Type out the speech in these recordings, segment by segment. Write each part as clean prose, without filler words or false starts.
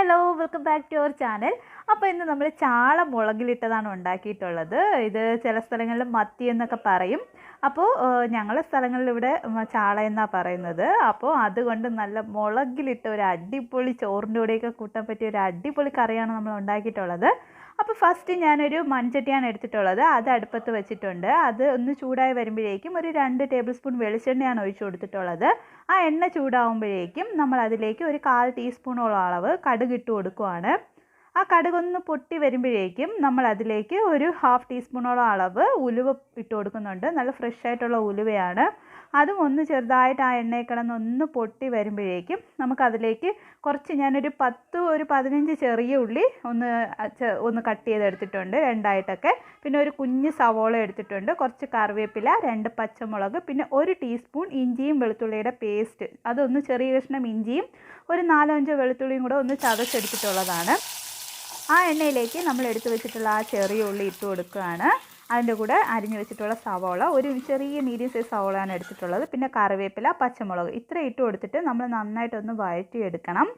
Hello welcome back to our channel. അപ്പോൾ ഇന്ന് നമ്മൾ ചാള മുളകിലിട്ടതാണ് ഉണ്ടാക്കിയിട്ടുള്ളത്. ഇത് ചില സ്ഥലങ്ങളിൽ മത്തി എന്നൊക്കെ പറയും. അപ്പോൾ ഞങ്ങളുടെ സ്ഥലങ്ങളിൽ ഇവിടെ ചാള എന്നാണ് പറയുന്നത്. അപ്പോൾ അതുകൊണ്ട് നല്ല മുളകിലിട്ട ഒരു അടിപൊളി ചോറിൻ്റെ കൂടെയൊക്കെ കൂട്ടാൻ പറ്റിയ ഒരു അടിപൊളി കറിയാണ് നമ്മൾ ഉണ്ടാക്കിയിട്ടുള്ളത്. അപ്പോൾ ഫസ്റ്റ് ഞാനൊരു മൺചട്ടിയാണ് എടുത്തിട്ടുള്ളത്. അത് അടുപ്പത്ത് വെച്ചിട്ടുണ്ട്. അത് ഒന്ന് ചൂടായി വരുമ്പോഴേക്കും ഒരു 2 ടേബിൾ സ്പൂൺ വെളിച്ചെണ്ണയാണ് ഒഴിച്ചു കൊടുത്തിട്ടുള്ളത്. ആ എണ്ണ ചൂടാവുമ്പോഴേക്കും നമ്മൾ അതിലേക്ക് ഒരു 1/4 ടീസ്പൂണോളം അളവ് കടുക് ഇട്ട് കൊടുക്കുകയാണ്. ആ കടുകൊന്ന് പൊട്ടി വരുമ്പോഴേക്കും നമ്മൾ അതിലേക്ക് ഒരു 1/2 ടീസ്പൂണോളം അളവ് ഉലുവ ഇട്ട് കൊടുക്കുന്നുണ്ട്. നല്ല ഫ്രഷ് ആയിട്ടുള്ള ഉലുവയാണ്. അതും ഒന്ന് ചെറുതായിട്ട് ആ എണ്ണയിൽ കിടന്നൊന്ന് പൊട്ടി വരുമ്പോഴേക്കും നമുക്കതിലേക്ക് കുറച്ച് ഞാനൊരു 15 ചെറിയ ഉള്ളി ഒന്ന് കട്ട് ചെയ്തെടുത്തിട്ടുണ്ട് രണ്ടായിട്ടൊക്കെ. പിന്നെ ഒരു കുഞ്ഞ് സവോള എടുത്തിട്ടുണ്ട്, കുറച്ച് കറിവേപ്പില, 2 പച്ചമുളക്, പിന്നെ 1 ടീസ്പൂൺ ഇഞ്ചിയും വെളുത്തുള്ളിയുടെ പേസ്റ്റ്. അതൊന്ന് ചെറിയ കഷ്ണം ഇഞ്ചിയും ഒരു 4-5 വെളുത്തുള്ളിയും കൂടെ ഒന്ന് ചതച്ചെടുത്തിട്ടുള്ളതാണ്. ആ എണ്ണയിലേക്ക് നമ്മൾ എടുത്തു വെച്ചിട്ടുള്ള ആ ചെറിയ ഉള്ളി ഇട്ട് കൊടുക്കുകയാണ്. അതിൻ്റെ കൂടെ അരിഞ്ഞു വെച്ചിട്ടുള്ള സവോള, ഒരു ചെറിയ മീഡിയം സൈസ് സവോളയാണ് എടുത്തിട്ടുള്ളത്. പിന്നെ കറിവേപ്പില, പച്ചമുളക് ഇത്ര ഇട്ട് കൊടുത്തിട്ട് നമ്മൾ നന്നായിട്ടൊന്ന് വഴറ്റിയെടുക്കണം.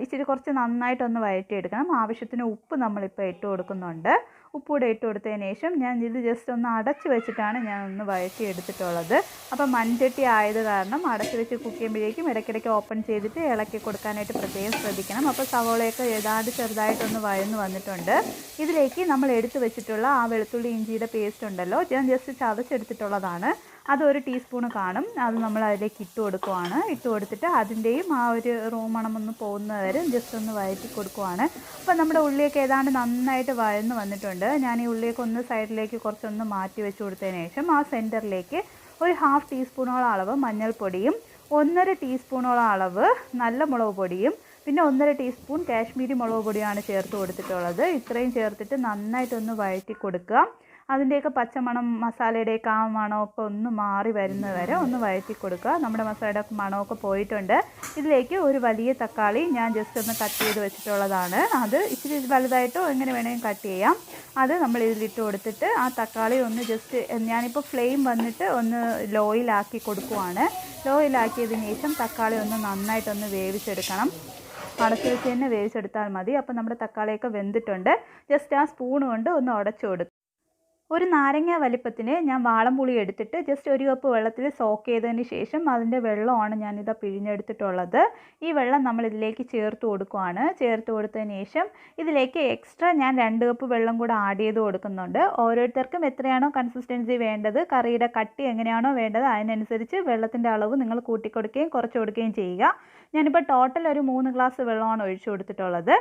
ഇച്ചിരി കുറച്ച് നന്നായിട്ടൊന്ന് വഴറ്റിയെടുക്കണം. ആവശ്യത്തിന് ഉപ്പ് നമ്മളിപ്പോൾ ഇട്ട് കൊടുക്കുന്നുണ്ട്. ഉപ്പൂടെ ഇട്ട് കൊടുത്തതിന് ശേഷം ഞാൻ ഇത് ജസ്റ്റ് ഒന്ന് അടച്ച് വെച്ചിട്ടാണ് ഞാൻ ഒന്ന് വഴറ്റി എടുത്തിട്ടുള്ളത്. അപ്പോൾ മൺചട്ടി ആയത് കാരണം അടച്ച് വെച്ച് കുക്ക് ചെയ്യുമ്പോഴേക്കും ഇടയ്ക്കിടയ്ക്ക് ഓപ്പൺ ചെയ്തിട്ട് ഇളക്കി കൊടുക്കാനായിട്ട് പ്രത്യേകം ശ്രദ്ധിക്കണം. അപ്പോൾ സവോളയൊക്കെ ഏതാണ്ട് ചെറുതായിട്ടൊന്ന് വഴന്ന് വന്നിട്ടുണ്ട്. ഇതിലേക്ക് നമ്മൾ എടുത്ത് വെച്ചിട്ടുള്ള ആ വെളുത്തുള്ളി ഇഞ്ചിയുടെ പേസ്റ്റ് ഉണ്ടല്ലോ, ഞാൻ ജസ്റ്റ് ചതച്ചെടുത്തിട്ടുള്ളതാണ്. അത് 1 ടീസ്പൂൺ കാണും. അത് നമ്മൾ അതിലേക്ക് ഇട്ട് കൊടുക്കുവാണ്. ഇട്ട് കൊടുത്തിട്ട് അതിൻ്റെയും ആ ഒരു മണം ഒന്ന് പോകുന്നത് വരെ ജസ്റ്റ് ഒന്ന് വഴറ്റി കൊടുക്കുവാണ്. അപ്പോൾ നമ്മുടെ ഉള്ളിയൊക്കെ ഏതാണ്ട് നന്നായിട്ട് വഴന്ന് വന്നിട്ടുണ്ട്. ഞാൻ ഈ ഉള്ളിയൊക്കെ ഒന്ന് സൈഡിലേക്ക് കുറച്ചൊന്ന് മാറ്റി വെച്ച് കൊടുത്തതിന് ശേഷം ആ സെൻറ്ററിലേക്ക് ഒരു 1/2 ടീസ്പൂണോളം അളവ് മഞ്ഞൾപ്പൊടിയും 1.5 ടീസ്പൂണോളം അളവ് നല്ല മുളക് പൊടിയും പിന്നെ 1.5 ടീസ്പൂൺ കാശ്മീരി മുളക് പൊടിയാണ് ചേർത്ത് കൊടുത്തിട്ടുള്ളത്. ഇത്രയും ചേർത്തിട്ട് നന്നായിട്ടൊന്ന് വഴറ്റി കൊടുക്കുക. അതിൻ്റെയൊക്കെ പച്ചമണം, മസാലയുടെയൊക്കെ ആ മണമൊക്കെ ഒന്ന് മാറി വരുന്നത് വരെ ഒന്ന് വഴറ്റി കൊടുക്കുക. നമ്മുടെ മസാലയുടെ മണമൊക്കെ പോയിട്ടുണ്ട്. ഇതിലേക്ക് ഒരു വലിയ തക്കാളി ഞാൻ ജസ്റ്റ് ഒന്ന് കട്ട് ചെയ്ത് വെച്ചിട്ടുള്ളതാണ്. അത് ഇച്ചിരി വലുതായിട്ടോ എങ്ങനെ വേണമെങ്കിലും കട്ട് ചെയ്യാം. അത് നമ്മൾ ഇതിലിട്ട് കൊടുത്തിട്ട് ആ തക്കാളി ഒന്ന് ജസ്റ്റ് ഞാനിപ്പോൾ ഫ്ലെയിം വന്നിട്ട് ഒന്ന് ലോയിലാക്കി കൊടുക്കുവാണ്. ലോയിലാക്കിയതിന് ശേഷം തക്കാളി ഒന്ന് നന്നായിട്ടൊന്ന് വേവിച്ചെടുക്കണം. അടച്ചു വെച്ച് തന്നെ വേവിച്ചെടുത്താൽ മതി. അപ്പോൾ നമ്മുടെ തക്കാളിയൊക്കെ വെന്തിട്ടുണ്ട്. ജസ്റ്റ് ആ സ്പൂൺ കൊണ്ട് ഒന്ന് ഉടച്ചു കൊടുക്കും. ഒരു നാരങ്ങ വലിപ്പത്തിന് ഞാൻ വാളംപുളി എടുത്തിട്ട് ജസ്റ്റ് 1 കപ്പ് വെള്ളത്തിൽ സോക്ക് ചെയ്തതിന് ശേഷം അതിൻ്റെ വെള്ളമാണ് ഞാനിതാ പിഴിഞ്ഞെടുത്തിട്ടുള്ളത്. ഈ വെള്ളം നമ്മൾ ഇതിലേക്ക് ചേർത്ത് കൊടുക്കുകയാണ്. ചേർത്ത് കൊടുത്തതിന് ശേഷം ഇതിലേക്ക് എക്സ്ട്രാ ഞാൻ 2 കപ്പ് വെള്ളം കൂടെ ആഡ് ചെയ്ത് കൊടുക്കുന്നുണ്ട്. ഓരോരുത്തർക്കും എത്രയാണോ കൺസിസ്റ്റൻസി വേണ്ടത്, കറിയുടെ കട്ടി എങ്ങനെയാണോ വേണ്ടത് അതിനനുസരിച്ച് വെള്ളത്തിൻ്റെ അളവ് നിങ്ങൾ കൂട്ടിക്കൊടുക്കുകയും കുറച്ച് കൊടുക്കുകയും ചെയ്യുക. ഞാനിപ്പോൾ ടോട്ടൽ ഒരു 3 ഗ്ലാസ് വെള്ളമാണ് ഒഴിച്ചു കൊടുത്തിട്ടുള്ളത്.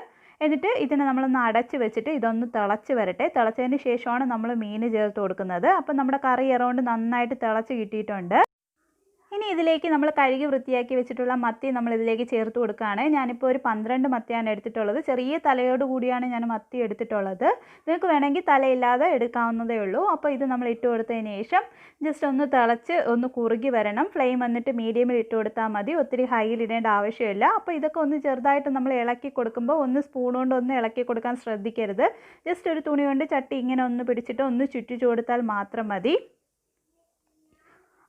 എന്നിട്ട് ഇതിനെ നമ്മളൊന്ന് അടച്ച് വെച്ചിട്ട് ഇതൊന്ന് തിളച്ച് വരട്ടെ. തിളച്ചതിന് ശേഷമാണ് നമ്മൾ മീൻ ചേർത്ത് കൊടുക്കുന്നത്. അപ്പം നമ്മുടെ കറി അറൗണ്ട് നന്നായിട്ട് തിളച്ച് കിട്ടിയിട്ടുണ്ട്. ഇനി ഇതിലേക്ക് നമ്മൾ കഴുകി വൃത്തിയാക്കി വെച്ചിട്ടുള്ള മത്തി നമ്മൾ ഇതിലേക്ക് ചേർത്ത് കൊടുക്കുകയാണ്. ഞാനിപ്പോൾ ഒരു 12 മത്തിയാണ് എടുത്തിട്ടുള്ളത്. ചെറിയ തലയോട് കൂടിയാണ് ഞാൻ മത്തി എടുത്തിട്ടുള്ളത്. നിങ്ങൾക്ക് വേണമെങ്കിൽ തലയില്ലാതെ എടുക്കാവുന്നതേ ഉള്ളൂ. അപ്പോൾ ഇത് നമ്മൾ ഇട്ട് കൊടുത്തതിന് ശേഷം ജസ്റ്റ് ഒന്ന് തിളച്ച് ഒന്ന് കുറുകി വരണം. ഫ്ലെയിം വന്നിട്ട് മീഡിയമിൽ ഇട്ട് കൊടുത്താൽ മതി. ഒത്തിരി ഹൈയിൽ ഇടേണ്ട ആവശ്യമില്ല. അപ്പോൾ ഇതൊക്കെ ഒന്ന് ചെറുതായിട്ട് നമ്മൾ ഇളക്കി കൊടുക്കുമ്പോൾ ഒന്ന് സ്പൂൺ കൊണ്ട് ഒന്ന് ഇളക്കി കൊടുക്കാൻ ശ്രദ്ധിക്കരുത്. ജസ്റ്റ് ഒരു തുണി കൊണ്ട് ചട്ടി ഇങ്ങനെ ഒന്ന് പിടിച്ചിട്ട് ഒന്ന് ചുറ്റിച്ചു കൊടുത്താൽ മാത്രം മതി.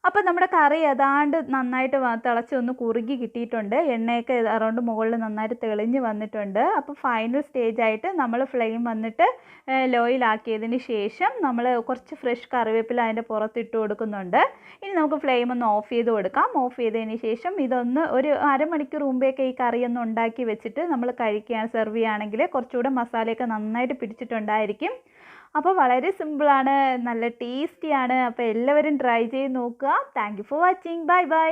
അപ്പോൾ നമ്മുടെ കറി ഏതാണ്ട് നന്നായിട്ട് തിളച്ച് ഒന്ന് കുറുകി കിട്ടിയിട്ടുണ്ട്. എണ്ണയൊക്കെ അറൗണ്ട് മുകളിൽ നന്നായിട്ട് തെളിഞ്ഞ് വന്നിട്ടുണ്ട്. അപ്പോൾ ഫൈനൽ സ്റ്റേജായിട്ട് നമ്മൾ ഫ്ലെയിം വന്നിട്ട് ലോയിലാക്കിയതിന് ശേഷം നമ്മൾ കുറച്ച് ഫ്രഷ് കറിവേപ്പില അതിൻ്റെ പുറത്തിട്ട് കൊടുക്കുന്നുണ്ട്. ഇനി നമുക്ക് ഫ്ലെയിം ഒന്ന് ഓഫ് ചെയ്ത് കൊടുക്കാം. ഓഫ് ചെയ്തതിന് ശേഷം ഇതൊന്ന് ഒരു അരമണിക്കൂർ മുമ്പേയൊക്കെ ഈ കറിയൊന്ന് ഉണ്ടാക്കി വെച്ചിട്ട് നമ്മൾ കഴിക്കുകയാണ്, സെർവ് ചെയ്യുകയാണെങ്കിൽ കുറച്ചുകൂടെ മസാലയൊക്കെ നന്നായിട്ട് പിടിച്ചിട്ടുണ്ടായിരിക്കും. അപ്പോൾ വളരെ സിമ്പിളാണ്, നല്ല ടേസ്റ്റിയാണ്. അപ്പോൾ എല്ലാവരും ട്രൈ ചെയ്ത് നോക്കുക. Thank you for watching. Bye bye.